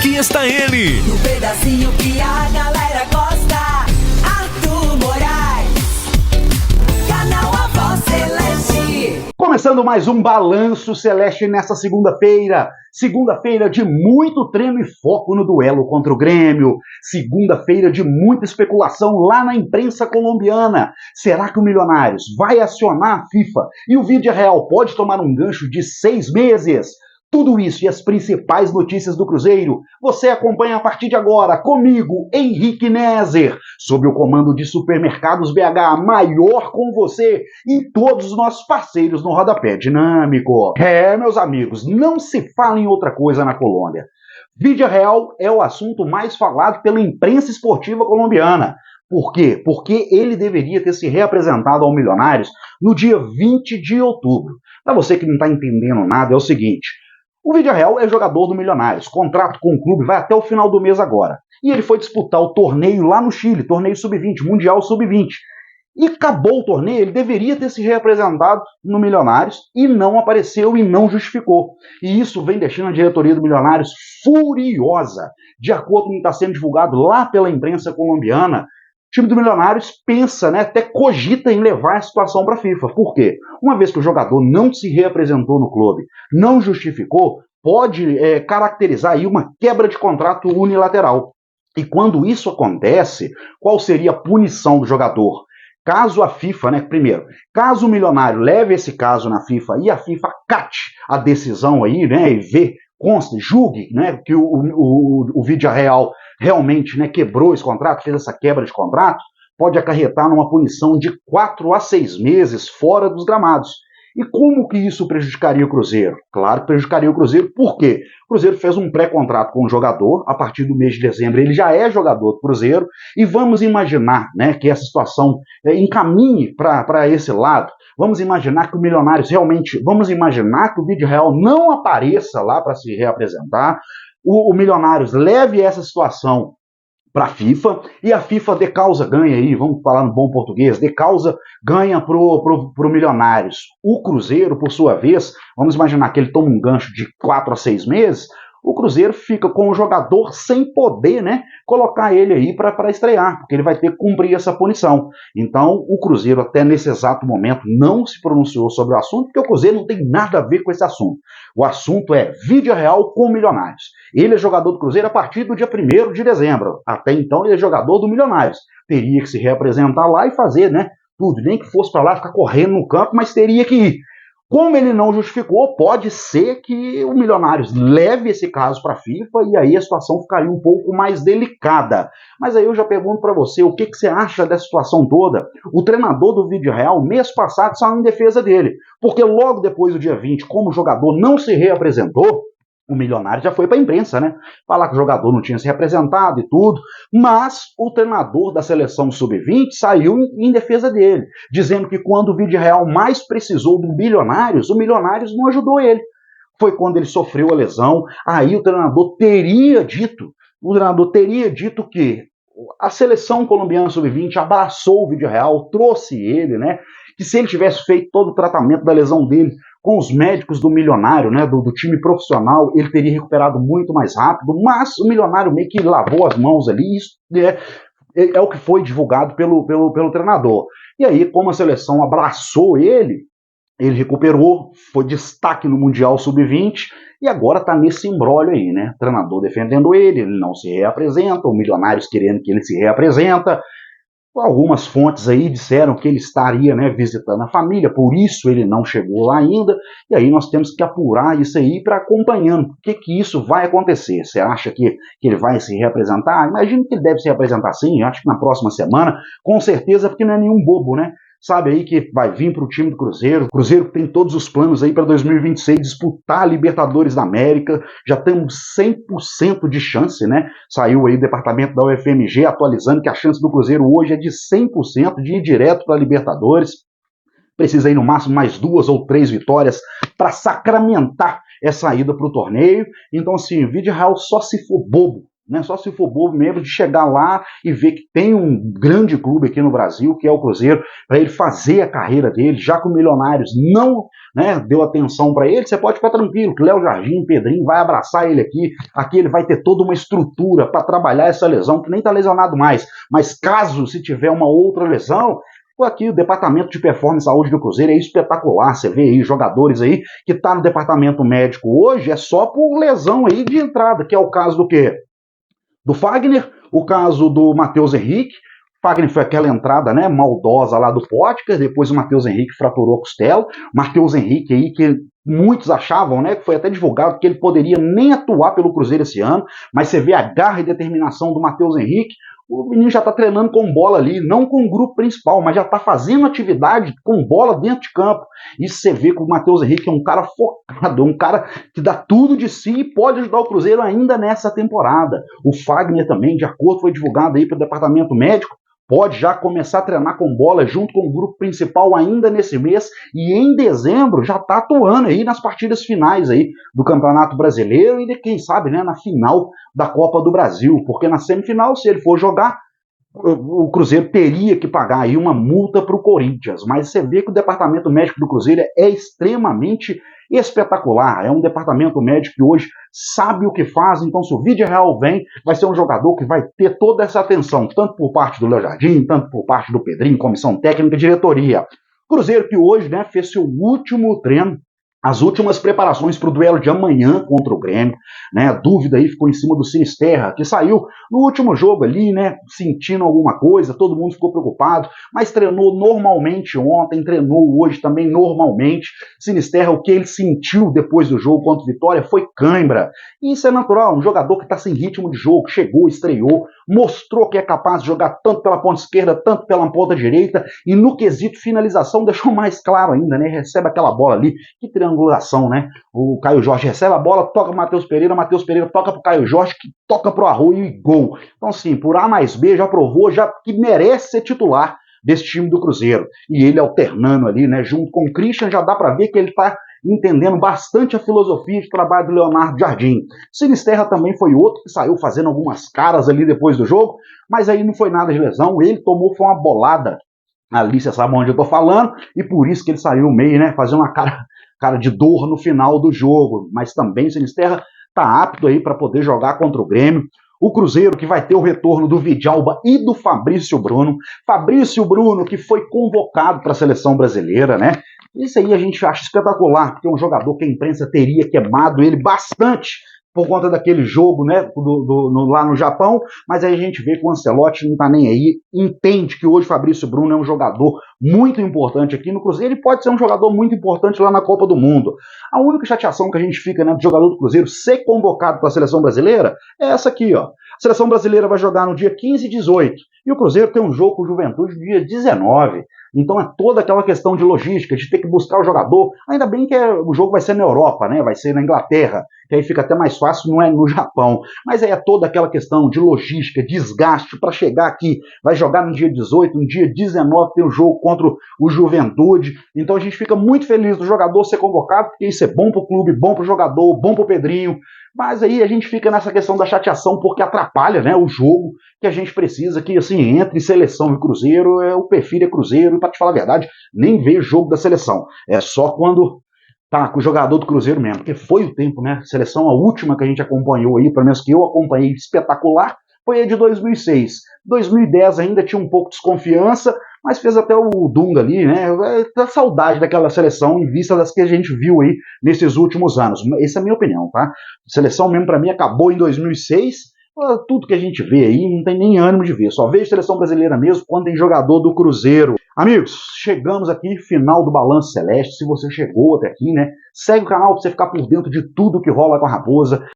aqui está ele. No pedacinho que a galera gosta, Arthur Moraes, canal A Voz Celeste. Começando mais um Balanço Celeste nessa segunda-feira. Segunda-feira de muito treino e foco no duelo contra o Grêmio. Segunda-feira de muita especulação lá na imprensa colombiana. Será que o Milionários vai acionar a FIFA e o Vídea Real pode tomar um gancho de 6 meses? Tudo isso e as principais notícias do Cruzeiro, você acompanha a partir de agora comigo, Henrique Nezer, sob o comando de Supermercados BH, maior com você e todos os nossos parceiros no Rodapé Dinâmico. Meus amigos, não se fala em outra coisa na Colômbia. Vídea Real é o assunto mais falado pela imprensa esportiva colombiana. Por quê? Porque ele deveria ter se reapresentado ao Milionários no dia 20 de outubro. Para você que não está entendendo nada, é o seguinte: o Vídea Real é jogador do Milionários, contrato com o clube vai até o final do mês agora. E ele foi disputar o torneio lá no Chile, torneio Sub-20, Mundial Sub-20. E acabou o torneio, ele deveria ter se reapresentado no Milionários e não apareceu e não justificou. E isso vem deixando a diretoria do Milionários furiosa. De acordo com o que está sendo divulgado lá pela imprensa colombiana, o time do Milionários pensa, até cogita em levar a situação para a FIFA. Por quê? Uma vez que o jogador não se reapresentou no clube, não justificou, pode caracterizar aí uma quebra de contrato unilateral. E quando isso acontece, qual seria a punição do jogador? Caso a FIFA, primeiro, caso o Milionário leve esse caso na FIFA e a FIFA acate a decisão aí, e vê, conste, julgue, que o Vídea Real realmente quebrou esse contrato, fez essa quebra de contrato, pode acarretar numa punição de 4 a 6 meses fora dos gramados. E como que isso prejudicaria o Cruzeiro? Claro que prejudicaria o Cruzeiro, por quê? O Cruzeiro fez um pré-contrato com o jogador, a partir do mês de dezembro ele já é jogador do Cruzeiro, e vamos imaginar que essa situação encaminhe para esse lado. Vamos imaginar que o Milionários vamos imaginar que o Vídea Real não apareça lá para se reapresentar, o Milionários leve essa situação para a FIFA, e a FIFA de causa ganha aí, vamos falar no bom português, de causa ganha pro Milionários. O Cruzeiro, por sua vez, vamos imaginar que ele toma um gancho de 4 a 6 meses, o Cruzeiro fica com o jogador sem poder, colocar ele aí para estrear, porque ele vai ter que cumprir essa punição. Então, o Cruzeiro, até nesse exato momento, não se pronunciou sobre o assunto, porque o Cruzeiro não tem nada a ver com esse assunto. O assunto é Vídea Real com Milionários. Ele é jogador do Cruzeiro a partir do dia 1º de dezembro. Até então, ele é jogador do Milionários. Teria que se reapresentar lá e fazer, tudo. Nem que fosse para lá ficar correndo no campo, mas teria que ir. Como ele não justificou, pode ser que o Milionários leve esse caso para a FIFA e aí a situação ficaria um pouco mais delicada. Mas aí eu já pergunto para você, o que você acha dessa situação toda? O treinador do Vídea Real, mês passado, saiu em defesa dele, porque logo depois do dia 20, como o jogador não se reapresentou, o Milionário já foi para a imprensa, falar que o jogador não tinha se representado e tudo, mas o treinador da seleção Sub-20 saiu em defesa dele, dizendo que quando o Vídea Real mais precisou do Milionários, o Milionários não ajudou ele. Foi quando ele sofreu a lesão, aí o treinador teria dito que a seleção colombiana Sub-20 abraçou o Vídea Real, trouxe ele, que se ele tivesse feito todo o tratamento da lesão dele com os médicos do Milionário, do time profissional, ele teria recuperado muito mais rápido, mas o Milionário meio que lavou as mãos ali, isso é o que foi divulgado pelo treinador. E aí, como a seleção abraçou ele recuperou, foi destaque no Mundial Sub-20, e agora está nesse imbróglio aí, O treinador defendendo ele não se reapresenta, o Milionários querendo que ele se reapresenta. Algumas fontes aí disseram que ele estaria visitando a família, por isso ele não chegou lá ainda, e aí nós temos que apurar isso aí para acompanhando. O que isso vai acontecer? Você acha que ele vai se reapresentar? Imagino que ele deve se reapresentar sim, eu acho que na próxima semana, com certeza, porque não é nenhum bobo, Sabe aí que vai vir para o time do Cruzeiro. O Cruzeiro tem todos os planos aí para 2026 disputar a Libertadores da América. Já temos 100% de chance, Saiu aí o departamento da UFMG atualizando que a chance do Cruzeiro hoje é de 100% de ir direto para a Libertadores. Precisa aí no máximo mais 2 ou 3 vitórias para sacramentar essa ida para o torneio. Então assim, o Vídea Real só se for bobo né? Só se for bobo mesmo de chegar lá e ver que tem um grande clube aqui no Brasil, que é o Cruzeiro, para ele fazer a carreira dele, já que o Milionários não, né, deu atenção para ele, você pode ficar tranquilo, que Léo Jardim, Pedrinho vai abraçar ele aqui ele vai ter toda uma estrutura para trabalhar essa lesão, que nem está lesionado mais, mas caso se tiver uma outra lesão, aqui o departamento de performance e saúde do Cruzeiro é espetacular, você vê aí jogadores aí que tá no departamento médico hoje, é só por lesão aí de entrada, que é o caso do quê? Do Fagner, o caso do Matheus Henrique. Fagner foi aquela entrada, né, maldosa lá do Pótker, depois o Matheus Henrique fraturou a costela. Matheus Henrique aí que muitos achavam, né, que foi até divulgado que ele poderia nem atuar pelo Cruzeiro esse ano, mas você vê a garra e determinação do Matheus Henrique. O menino já está treinando com bola ali, não com o grupo principal, mas já está fazendo atividade com bola dentro de campo. E você vê que o Matheus Henrique é um cara focado, um cara que dá tudo de si e pode ajudar o Cruzeiro ainda nessa temporada. O Fagner também, de acordo, foi divulgado aí pelo departamento médico, pode já começar a treinar com bola junto com o grupo principal ainda nesse mês e em dezembro já está atuando aí nas partidas finais aí do Campeonato Brasileiro e quem sabe, né, na final da Copa do Brasil, porque na semifinal, se ele for jogar, o Cruzeiro teria que pagar aí uma multa para o Corinthians, mas você vê que o departamento médico do Cruzeiro é extremamente espetacular, é um departamento médico que hoje sabe o que faz, então se o Vídeo Real vem, vai ser um jogador que vai ter toda essa atenção, tanto por parte do Léo Jardim, tanto por parte do Pedrinho, comissão técnica, diretoria. Cruzeiro que hoje, né, fez seu último treino, as últimas preparações para o duelo de amanhã contra o Grêmio, né? A dúvida aí ficou em cima do Sinisterra, que saiu no último jogo ali, né? Sentindo alguma coisa, todo mundo ficou preocupado, mas treinou normalmente ontem, treinou hoje também normalmente. Sinisterra, o que ele sentiu depois do jogo contra o Vitória foi cãibra. E isso é natural, um jogador que está sem ritmo de jogo, chegou, estreou, mostrou que é capaz de jogar tanto pela ponta esquerda, tanto pela ponta direita, e no quesito finalização deixou mais claro ainda, né? Recebe aquela bola ali, que triangulação, né? O Caio Jorge recebe a bola, toca pro Matheus Pereira toca pro Caio Jorge, que toca pro Arroio e gol. Então, assim, por A mais B já provou que merece ser titular desse time do Cruzeiro. E ele alternando ali, né? Junto com o Christian, já dá para ver que ele tá entendendo bastante a filosofia de trabalho do Leonardo Jardim. Sinisterra também foi outro que saiu fazendo algumas caras ali depois do jogo, mas aí não foi nada de lesão, ele tomou foi uma bolada ali, você sabe onde eu tô falando, e por isso que ele saiu meio, né, fazendo uma cara de dor no final do jogo, mas também Sinisterra tá apto aí para poder jogar contra o Grêmio. O Cruzeiro que vai ter o retorno do Vidalba e do Fabrício Bruno. Fabrício Bruno que foi convocado para a seleção brasileira, né? Isso aí a gente acha espetacular, porque é um jogador que a imprensa teria queimado ele bastante por conta daquele jogo, né, lá no Japão, mas aí a gente vê que o Ancelotti não tá nem aí, entende que hoje o Fabrício Bruno é um jogador muito importante aqui no Cruzeiro, ele pode ser um jogador muito importante lá na Copa do Mundo. A única chateação que a gente fica, né, do jogador do Cruzeiro ser convocado para a seleção brasileira é essa aqui, ó. A seleção brasileira vai jogar no dia 15 e 18, e o Cruzeiro tem um jogo com o Juventude no dia 19. Então é toda aquela questão de logística, de ter que buscar o jogador. Ainda bem que o jogo vai ser na Europa, né? Vai ser na Inglaterra, que aí fica até mais fácil, não é no Japão. Mas aí é toda aquela questão de logística, desgaste para chegar aqui. Vai jogar no dia 18, no dia 19 tem o jogo contra o Juventude. Então a gente fica muito feliz do jogador ser convocado, porque isso é bom pro clube, bom pro jogador, bom pro Pedrinho. Mas aí a gente fica nessa questão da chateação porque atrapalha, né, o jogo que a gente precisa, que assim, entre seleção e Cruzeiro, eu prefiro Cruzeiro, e para te falar a verdade, nem vejo jogo da seleção. É só quando tá com o jogador do Cruzeiro mesmo, porque foi o tempo, né, seleção a última que a gente acompanhou aí, pelo menos que eu acompanhei espetacular, foi a de 2006. 2010 ainda tinha um pouco de desconfiança, mas fez até o Dunga ali, né? Tá saudade daquela seleção em vista das que a gente viu aí nesses últimos anos. Essa é a minha opinião, tá? A seleção mesmo para mim acabou em 2006. Tudo que a gente vê aí não tem nem ânimo de ver. Só vejo seleção brasileira mesmo quando tem jogador do Cruzeiro. Amigos, chegamos aqui, final do Balanço Celeste. Se você chegou até aqui, né? Segue o canal para você ficar por dentro de tudo que rola com a Raposa.